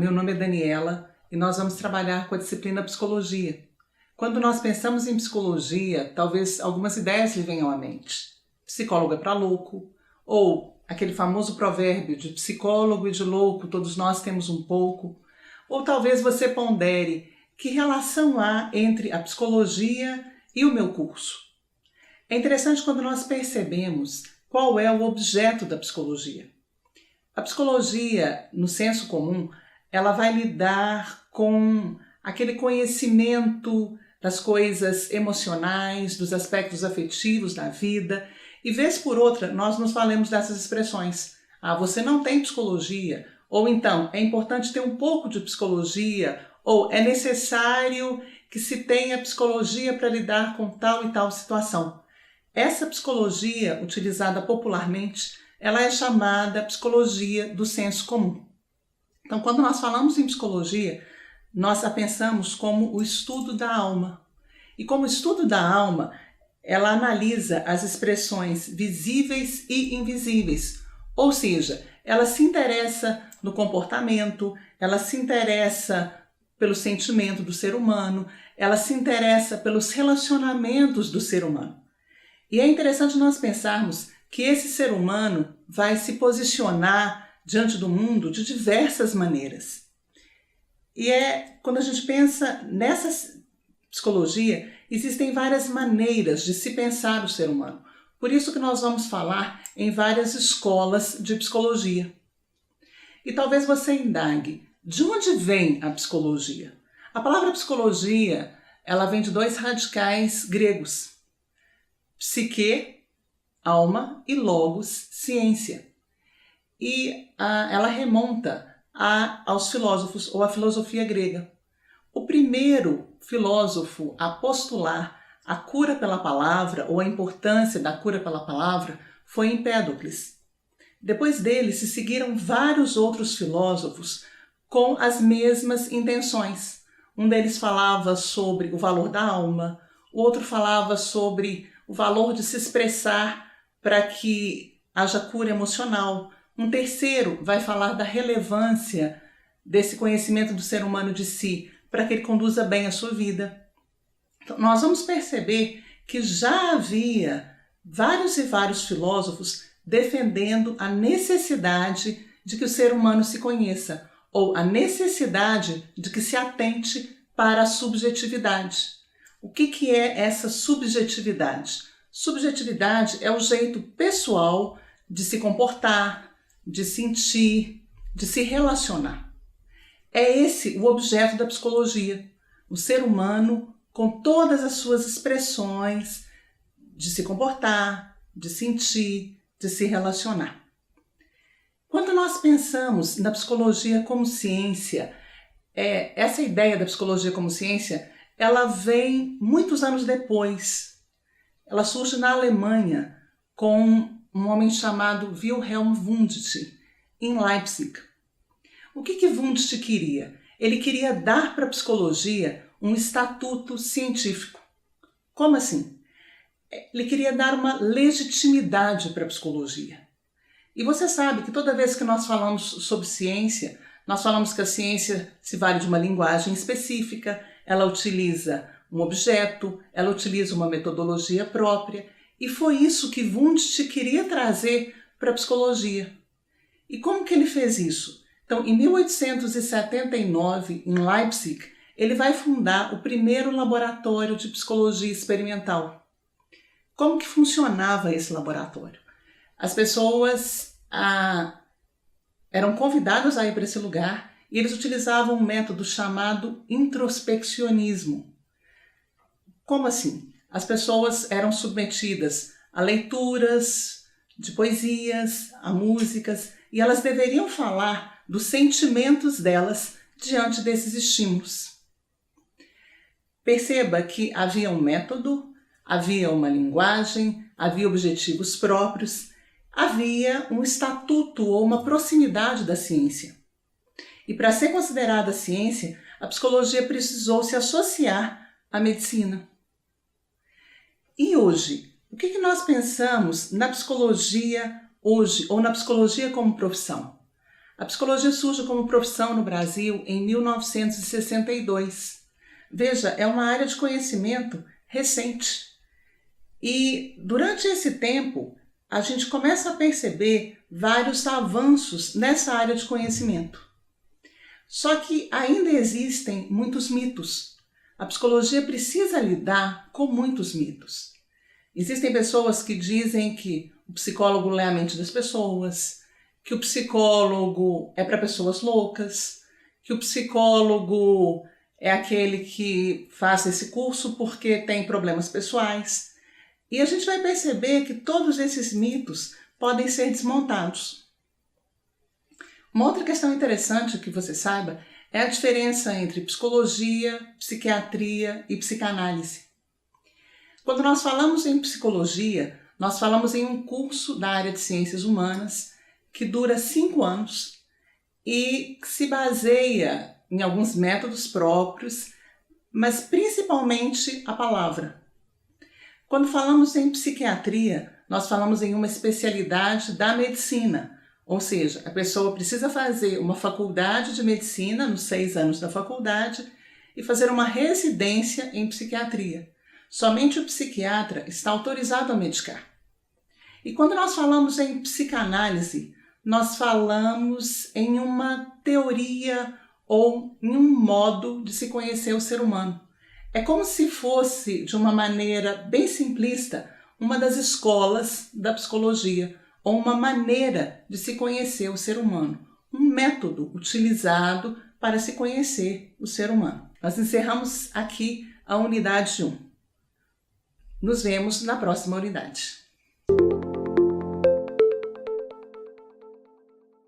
meu nome é Daniela e nós vamos trabalhar com a disciplina Psicologia. Quando nós pensamos em psicologia, talvez algumas ideias lhe venham à mente. Psicólogo é para louco, ou aquele famoso provérbio de psicólogo e de louco, todos nós temos um pouco. Ou talvez você pondere que relação há entre a psicologia e o meu curso. É interessante quando nós percebemos qual é o objeto da psicologia. A psicologia, no senso comum, ela vai lidar com aquele conhecimento das coisas emocionais, dos aspectos afetivos da vida, e vez por outra nós nos valemos dessas expressões. Ah, você não tem psicologia, ou então é importante ter um pouco de psicologia, ou é necessário que se tenha psicologia para lidar com tal e tal situação. Essa psicologia, utilizada popularmente, ela é chamada psicologia do senso comum. Então, quando nós falamos em psicologia, nós a pensamos como o estudo da alma. E como estudo da alma, ela analisa as expressões visíveis e invisíveis. Ou seja, ela se interessa no comportamento, ela se interessa pelo sentimento do ser humano, ela se interessa pelos relacionamentos do ser humano. E é interessante nós pensarmos que esse ser humano vai se posicionar diante do mundo de diversas maneiras. E quando a gente pensa nessa psicologia, existem várias maneiras de se pensar o ser humano. Por isso que nós vamos falar em várias escolas de psicologia. E talvez você indague, de onde vem a psicologia? A palavra psicologia, ela vem de dois radicais gregos. Psique, alma, e logos, ciência. E ela remonta aos filósofos ou à filosofia grega. O primeiro filósofo a postular a cura pela palavra ou a importância da cura pela palavra foi Empédocles. Depois dele se seguiram vários outros filósofos com as mesmas intenções. Um deles falava sobre o valor da alma, o outro falava sobre o valor de se expressar para que haja cura emocional. Um terceiro vai falar da relevância desse conhecimento do ser humano de si, para que ele conduza bem a sua vida. Então, nós vamos perceber que já havia vários e vários filósofos defendendo a necessidade de que o ser humano se conheça, ou a necessidade de que se atente para a subjetividade. O que é essa subjetividade? Subjetividade é o jeito pessoal de se comportar, de sentir, de se relacionar. É esse o objeto da psicologia. O ser humano com todas as suas expressões de se comportar, de sentir, de se relacionar. Quando nós pensamos na psicologia como ciência, essa ideia da psicologia como ciência, ela vem muitos anos depois. Ela surge na Alemanha com um homem chamado Wilhelm Wundt, em Leipzig. O que Wundt queria? Ele queria dar para a psicologia um estatuto científico. Como assim? Ele queria dar uma legitimidade para a psicologia. E você sabe que toda vez que nós falamos sobre ciência, nós falamos que a ciência se vale de uma linguagem específica, ela utiliza um objeto, ela utiliza uma metodologia própria, e foi isso que Wundt queria trazer para a psicologia. E como que ele fez isso? Então, em 1879, em Leipzig, ele vai fundar o primeiro laboratório de psicologia experimental. Como que funcionava esse laboratório? As pessoas eram convidadas a ir para esse lugar e eles utilizavam um método chamado introspeccionismo. Como assim? As pessoas eram submetidas a leituras de poesias, a músicas, e elas deveriam falar dos sentimentos delas diante desses estímulos. Perceba que havia um método, havia uma linguagem, havia objetivos próprios, havia um estatuto ou uma proximidade da ciência. E para ser considerada ciência, a psicologia precisou se associar à medicina. E hoje, o que nós pensamos na psicologia hoje, ou na psicologia como profissão? A psicologia surge como profissão no Brasil em 1962. Veja, é uma área de conhecimento recente. E durante esse tempo, a gente começa a perceber vários avanços nessa área de conhecimento. Só que ainda existem muitos mitos. A psicologia precisa lidar com muitos mitos. Existem pessoas que dizem que o psicólogo lê a mente das pessoas, que o psicólogo é para pessoas loucas, que o psicólogo é aquele que faz esse curso porque tem problemas pessoais. E a gente vai perceber que todos esses mitos podem ser desmontados. Uma outra questão interessante que você saiba é a diferença entre psicologia, psiquiatria e psicanálise. Quando nós falamos em psicologia, nós falamos em um curso da área de ciências humanas que dura 5 anos e se baseia em alguns métodos próprios, mas principalmente a palavra. Quando falamos em psiquiatria, nós falamos em uma especialidade da medicina, ou seja, a pessoa precisa fazer uma faculdade de medicina, nos 6 anos da faculdade, e fazer uma residência em psiquiatria. Somente o psiquiatra está autorizado a medicar. E quando nós falamos em psicanálise, nós falamos em uma teoria ou em um modo de se conhecer o ser humano. É como se fosse, de uma maneira bem simplista, uma das escolas da psicologia, ou uma maneira de se conhecer o ser humano, um método utilizado para se conhecer o ser humano. Nós encerramos aqui a unidade 1. Nos vemos na próxima unidade.